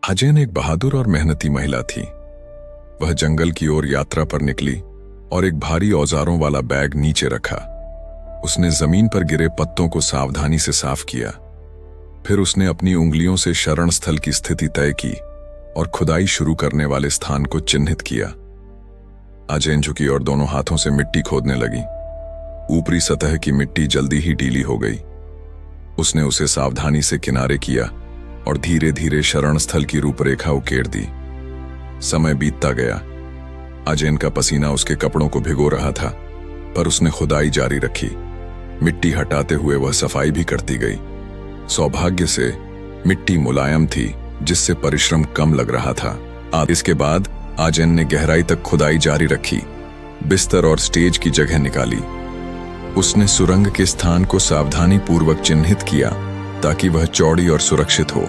आजेन एक बहादुर और मेहनती महिला थी। वह जंगल की ओर यात्रा पर निकली और एक भारी औजारों वाला बैग नीचे रखा। उसने जमीन पर गिरे पत्तों को सावधानी से साफ किया। फिर उसने अपनी उंगलियों से शरण स्थल की स्थिति तय की और खुदाई शुरू करने वाले स्थान को चिन्हित किया। आजेन झुकी और दोनों हाथों से मिट्टी खोदने लगी। ऊपरी सतह की मिट्टी जल्दी ही ढीली हो गई। उसने उसे सावधानी से किनारे किया और धीरे धीरे शरण स्थल की रूपरेखा उकेर दी। समय बीतता गया। आजेन का पसीना उसके कपड़ों को भिगो रहा था, पर उसने खुदाई जारी रखी। मिट्टी हटाते हुए वह सफाई भी करती गई। सौभाग्य से मिट्टी मुलायम थी, जिससे परिश्रम कम लग रहा था। इसके बाद आजेन ने गहराई तक खुदाई जारी रखी, बिस्तर और स्टेज की जगह निकाली। उसने सुरंग के स्थान को सावधानी पूर्वक चिन्हित किया ताकि वह चौड़ी और सुरक्षित हो।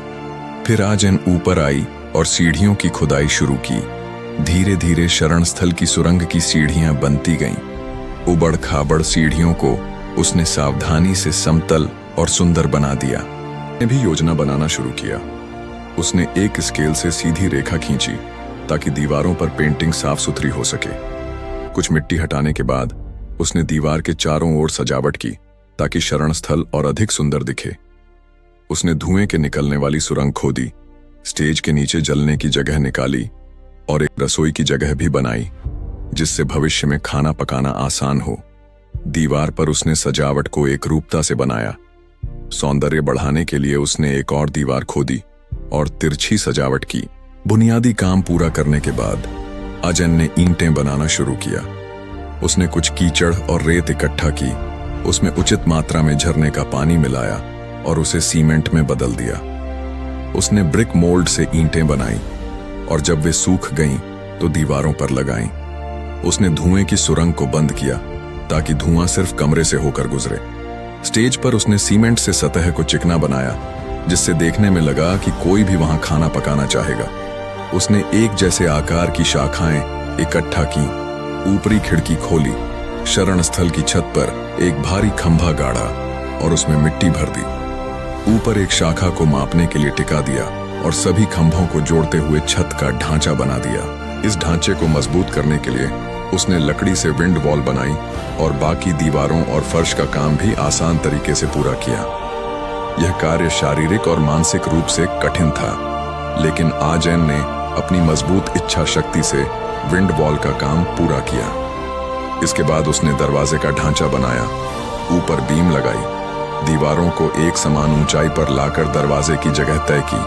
फिर आजेन ऊपर आई और सीढ़ियों की खुदाई शुरू की। धीरे धीरे शरण स्थल की सुरंग की सीढ़ियां बनती गईं। उबड़ खाबड़ सीढ़ियों को उसने सावधानी से समतल और सुंदर बना दिया। ने भी योजना बनाना शुरू किया। उसने एक स्केल से सीधी रेखा खींची ताकि दीवारों पर पेंटिंग साफ सुथरी हो सके। कुछ मिट्टी हटाने के बाद उसने दीवार के चारों ओर सजावट की ताकि शरण स्थल और अधिक सुंदर दिखे। उसने धुएं के निकलने वाली सुरंग खोदी, स्टेज के नीचे जलने की जगह निकाली और एक रसोई की जगह भी बनाई, जिससे भविष्य में खाना पकाना आसान हो। दीवार पर उसने सजावट को एक रूपता से बनाया। सौंदर्य बढ़ाने के लिए उसने एक और दीवार खोदी और तिरछी सजावट की। बुनियादी काम पूरा करने के बाद आजेन ने ईंटें बनाना शुरू किया। उसने कुछ कीचड़ और रेत इकट्ठा की, उसमें उचित मात्रा में झरने का पानी मिलाया और उसे सीमेंट में बदल दिया। उसने ब्रिक मोल्ड से ईंटें बनाई और जब वे सूख गईं तो दीवारों पर लगाईं। उसने धुएं की सुरंग को बंद किया ताकि धुआं सिर्फ कमरे से होकर गुजरे। स्टेज पर उसने सीमेंट से सतह को चिकना बनाया, जिससे देखने में लगा कि कोई भी वहां खाना पकाना चाहेगा। उसने एक जैसे आकार की शाखाएं इकट्ठा की, ऊपरी खिड़की खोली, शरण स्थल की छत पर एक भारी खंभा गाड़ा और उसमें मिट्टी भर दी। ऊपर एक शाखा को मापने के लिए टिका दिया और सभी खंभों को जोड़ते हुए छत का ढांचा बना दिया। इस ढांचे को मजबूत करने के लिए उसने लकड़ी से विंड वॉल बनाई और बाकी दीवारों और फर्श का काम भी आसान तरीके से पूरा किया। यह कार्य शारीरिक और मानसिक रूप से कठिन था, लेकिन आजेन ने अपनी मजबूत इच्छा शक्ति से विंड वॉल का काम पूरा किया। इसके बाद उसने दरवाजे का ढांचा बनाया, ऊपर बीम लगाई, दीवारों को एक समान ऊंचाई पर लाकर दरवाजे की जगह तय की।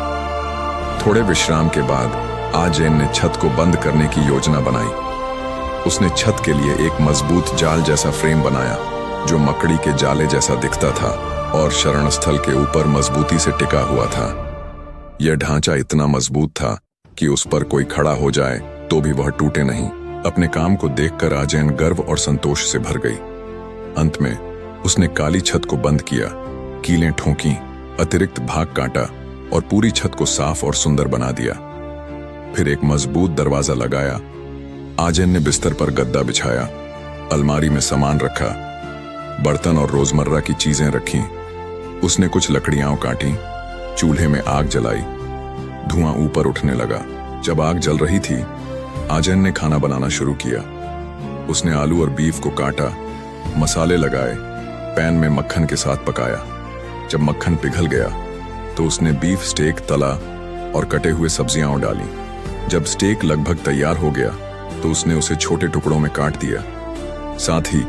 थोड़े विश्राम के बाद आजेन ने छत को बंद करने की योजना बनाई। उसने छत के लिए एक मजबूत जाल जैसा फ्रेम बनाया, जो मकड़ी के जाले जैसा दिखता था और शरण स्थल के ऊपर मजबूती से टिका हुआ था। यह ढांचा इतना मजबूत था कि उस पर कोई खड़ा हो जाए तो भी वह टूटे नहीं। अपने काम को देखकर आजेन गर्व और संतोष से भर गई। अंत में उसने काली छत को बंद किया, कीलें ठोंकी, अतिरिक्त भाग काटा और पूरी छत को साफ और सुंदर बना दिया। फिर एक मजबूत दरवाजा लगाया। आजेन ने बिस्तर पर गद्दा बिछाया, अलमारी में सामान रखा, बर्तन और रोजमर्रा की चीजें रखी। उसने कुछ लकड़ियां काटी, चूल्हे में आग जलाई। धुआं ऊपर उठने लगा। जब आग जल रही थी, आजेन ने खाना बनाना शुरू किया। उसने आलू और बीफ को काटा, मसाले लगाए, पैन में मक्खन के साथ पकाया। जब मक्खन पिघल गया तो उसने बीफ स्टेक तला और कटे हुए सब्जियां डाली। जब स्टेक लगभग तैयार हो गया तो उसने उसे छोटे टुकड़ों में काट दिया। साथ ही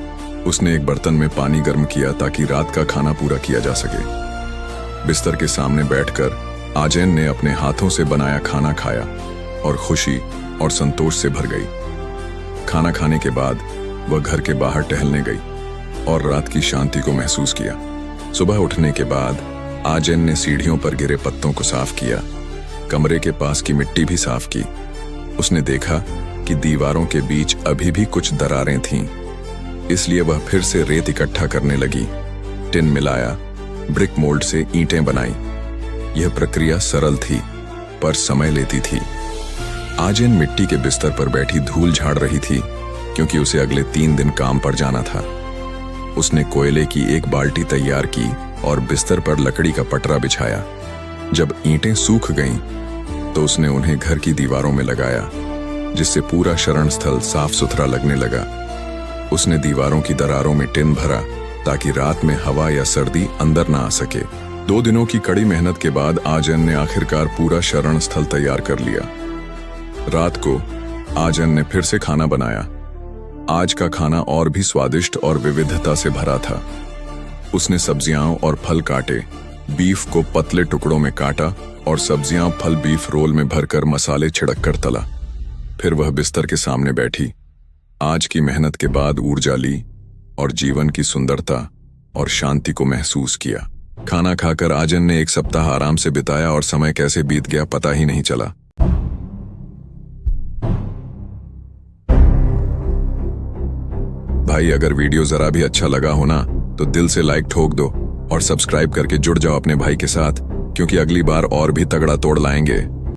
उसने एक बर्तन में पानी गर्म किया ताकि रात का खाना पूरा किया जा सके। बिस्तर के सामने बैठकर आजेन ने अपने हाथों से बनाया खाना खाया और खुशी और संतोष से भर गई। खाना खाने के बाद वह घर के बाहर टहलने गई और रात की शांति को महसूस किया। सुबह उठने के बाद आजेन ने सीढ़ियों पर गिरे पत्तों को साफ किया, कमरे के पास की मिट्टी भी साफ की। उसने देखा कि दीवारों के बीच अभी भी कुछ दरारें थीं, इसलिए वह फिर से रेत इकट्ठा करने लगी, टिन मिलाया, ब्रिक मोल्ड से ईंटें बनाई। यह प्रक्रिया सरल थी पर समय लेती थी। आजेन मिट्टी के बिस्तर पर बैठी धूल झाड़ रही थी, क्योंकि उसे अगले 3 दिन काम पर जाना था। उसने कोयले की एक बाल्टी तैयार की और बिस्तर पर लकड़ी का पटरा बिछाया। जब ईंटें सूख गईं तो उसने उन्हें घर की दीवारों में लगाया, जिससे पूरा शरण स्थल साफ सुथरा लगने लगा। उसने दीवारों की दरारों में टिन भरा ताकि रात में हवा या सर्दी अंदर ना आ सके। 2 दिनों की कड़ी मेहनत के बाद आजन ने आखिरकार पूरा शरण स्थल तैयार कर लिया। रात को आजन ने फिर से खाना बनाया। आज का खाना और भी स्वादिष्ट और विविधता से भरा था। उसने सब्जियां और फल काटे, बीफ को पतले टुकड़ों में काटा और सब्जियां फल बीफ रोल में भरकर मसाले छिड़क कर तला। फिर वह बिस्तर के सामने बैठी, आज की मेहनत के बाद ऊर्जा ली और जीवन की सुंदरता और शांति को महसूस किया। खाना खाकर आजन ने 1 सप्ताह आराम से बिताया और समय कैसे बीत गया पता ही नहीं चला। भाई, अगर वीडियो जरा भी अच्छा लगा हो ना तो दिल से लाइक ठोक दो और सब्सक्राइब करके जुड़ जाओ अपने भाई के साथ, क्योंकि अगली बार और भी तगड़ा तोड़ लाएंगे।